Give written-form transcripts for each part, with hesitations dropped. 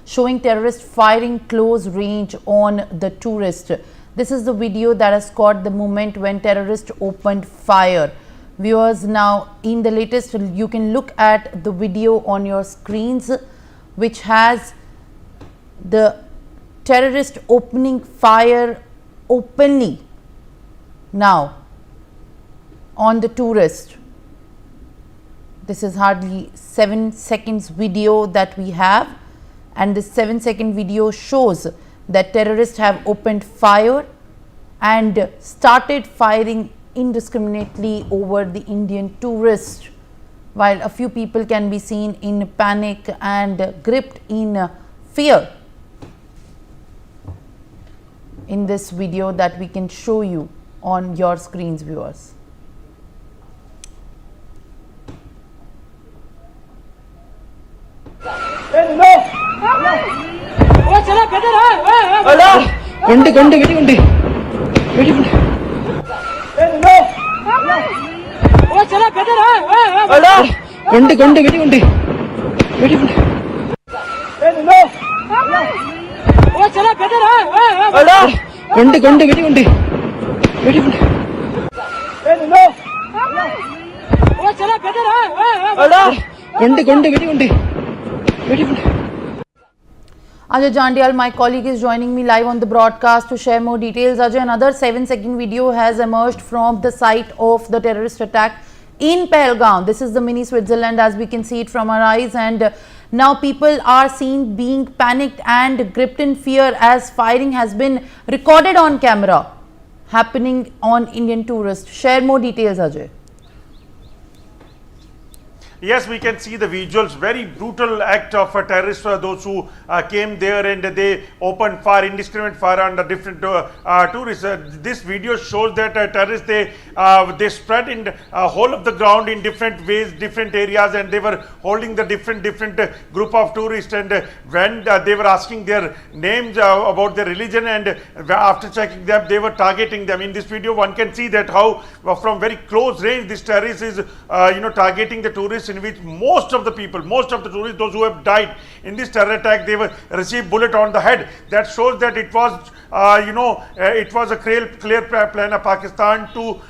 showing terrorists firing close range on the tourist. This is the video that has caught the moment when terrorists opened fire. Viewers, now in the latest, you can look at the video on your screens, which has the terrorist opening fire openly now on the tourist. This is hardly 7 seconds video that we have, and this 7-second video shows that terrorists have opened fire and started firing indiscriminately over the Indian tourist, while a few people can be seen in panic and gripped in fear in this video that we can show you on your screens, viewers. Ajay Jandial, my colleague, is joining me live on the broadcast to share more details. Ajay, another 7-second video has emerged from the site of the terrorist attack in Pahalgam. This is the mini Switzerland as we can see it from our eyes, and now people are seen being panicked and gripped in fear as firing has been recorded on camera happening on Indian tourists. Share more details, Ajay. Yes, we can see the visuals, very brutal act of a terrorist, those who came there and they opened fire, indiscriminate fire on the different tourists. This video shows that terrorists, they spread in whole of the ground in different ways, different areas, and they were holding the different group of tourists, and when they were asking their names about their religion, and after checking them, they were targeting them. In this video, one can see that how from very close range this terrorist is targeting the tourists, in which most of the people, most of the tourists, those who have died in this terror attack, they were received bullet on the head. That shows that it was it was a clear plan of Pakistan to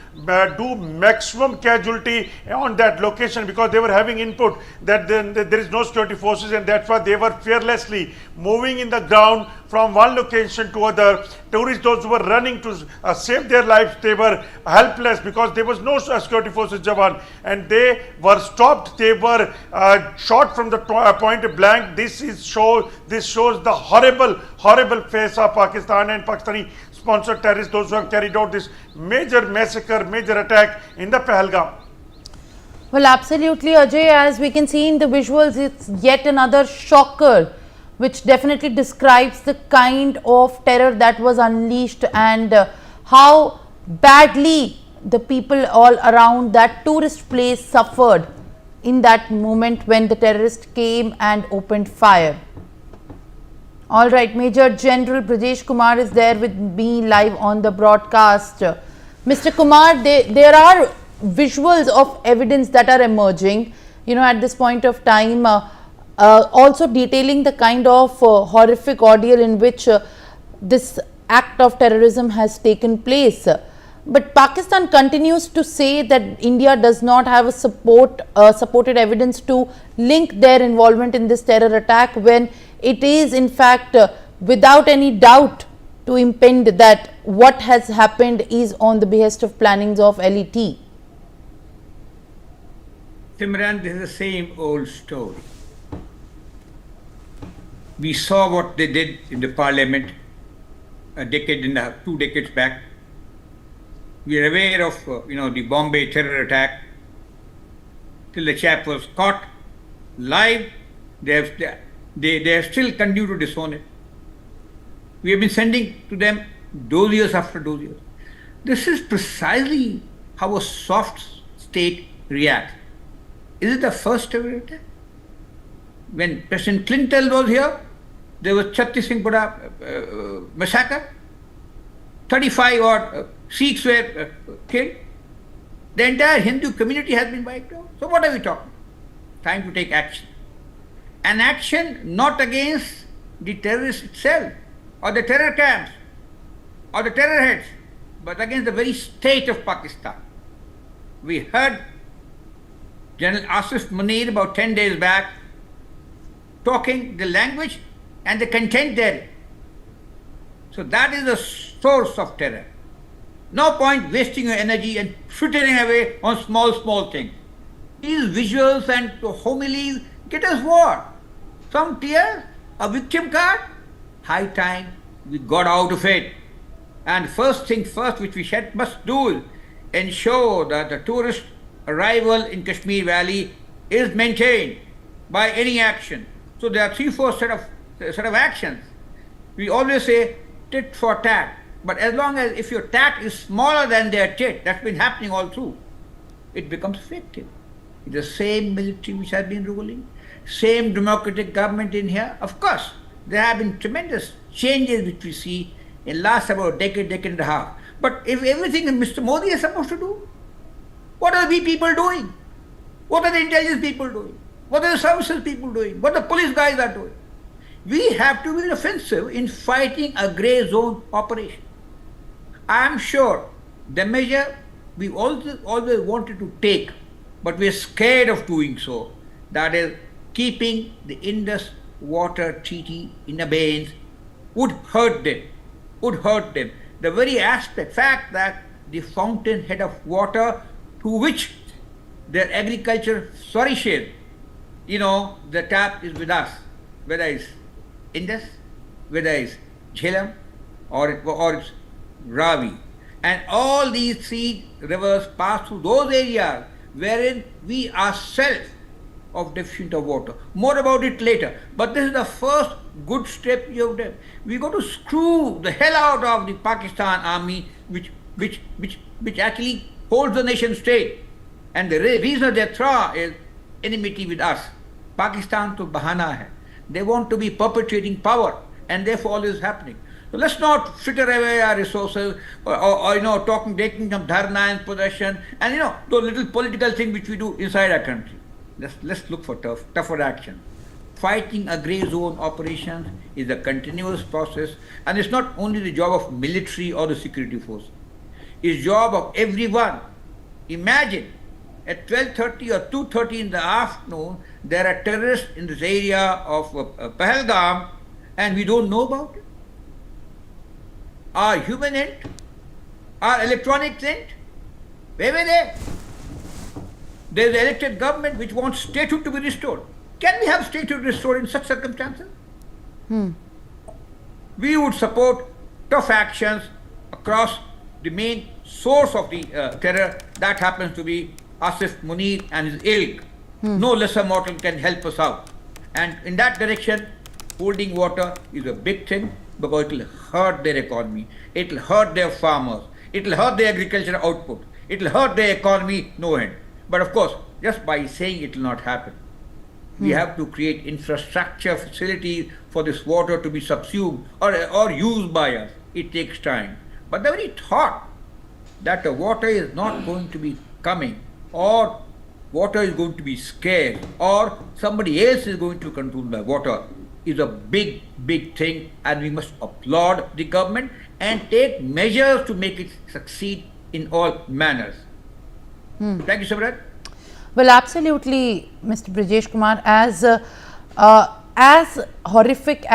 do maximum casualty on that location, because they were having input that there is no security forces, and that's why they were fearlessly moving in the ground from one location to other. Tourists, those who were running to save their lives, they were helpless because there was no security forces, Jawan, and they were stopped. They were shot from the point blank. This shows the horrible face of Pakistan and Pakistani sponsored terrorists, those who have carried out this major massacre, major attack in the Pahalgam. Well, absolutely, Ajay. As we can see in the visuals, it's yet another shocker, which definitely describes the kind of terror that was unleashed and how badly the people all around that tourist place suffered in that moment when the terrorist came and opened fire. All right, Major General Brajesh Kumar is there with me live on the broadcast. Mr. Kumar, there are visuals of evidence that are emerging, at this point of time, also detailing the kind of horrific ordeal in which this act of terrorism has taken place. But Pakistan continues to say that India does not have a supported evidence to link their involvement in this terror attack, when it is in fact without any doubt to impend that what has happened is on the behest of plannings of LET. Simran, this is the same old story. We saw what they did in the parliament a decade and a half, 2 decades back. We are aware of the Bombay terror attack. Till the chap was caught live, they have still continued to disown it. We have been sending to them dossiers after dossiers. This is precisely how a soft state reacts. Is it the first ever attack? When President Clinton was here, there was Chatti Singh Bada massacre. 35 odd Sikhs were killed. The entire Hindu community has been wiped out. So what are we talking? Time to take action. an action not against the terrorists itself, or the terror camps, or the terror heads, but against the very state of Pakistan. We heard General Asif Munir about 10 days back talking the language and the content there. So that is the source of terror. No point wasting your energy and frittering away on small things. These visuals and homilies get us what? Some tears? A victim card? High time we got out of it. And first thing first, which we must do is ensure that the tourist arrival in Kashmir Valley is maintained by any action. So there are 3-4 set of actions. We always say tit for tat. But as long as if your tat is smaller than their tit, that's been happening all through, it becomes effective. It's the same military which has been ruling, same democratic government in here. Of course, there have been tremendous changes which we see in last about a decade and a half. But if everything that Mr. Modi is supposed to do, what are we people doing? What are the intelligence people doing? What are the services people doing? What the police guys are doing? We have to be offensive in fighting a grey zone operation. I am sure the measure we always wanted to take, but we are scared of doing so, that is keeping the Indus Water Treaty in abeyance, would hurt them. The very fact that the fountainhead of water to which their agriculture flourishes, the tap is with us, whether it's Indus, whether it's Jhelum, or it's Ravi. And all these 3 rivers pass through those areas wherein we ourselves of deficient of water. More about it later. But this is the first good step you have done. We got to screw the hell out of the Pakistan army, which actually holds the nation state. And the reason they throw is enmity with us. Pakistan to bahana hai. They want to be perpetuating power, and therefore all this is happening. So let's not fritter away our resources or taking some dharna and possession and those little political things which we do inside our country. Let's look for tougher action. Fighting a grey zone operations is a continuous process, and it's not only the job of military or the security force. It's job of everyone. Imagine at 12:30 or 2:30 in the afternoon, there are terrorists in this area of Pahalgam, and we don't know about it. Our human end, our electronic end, where were they? There is an elected government which wants statehood to be restored. Can we have statehood restored in such circumstances? We would support tough actions across the main source of the terror, that happens to be Asif Munir and his ilk. No lesser mortal can help us out. And in that direction, holding water is a big thing, because it will hurt their economy, it will hurt their farmers, it will hurt their agricultural output, it will hurt their economy, no end. But of course, just by saying it will not happen. We have to create infrastructure facilities for this water to be subsumed or used by us. It takes time. But the very thought that the water is not going to be coming, or water is going to be scarce, or somebody else is going to control the water, is a big thing, and we must applaud the government and take measures to make it succeed in all manners. Thank you, Samrat. Well, absolutely, Mr. Brijesh Kumar, as horrific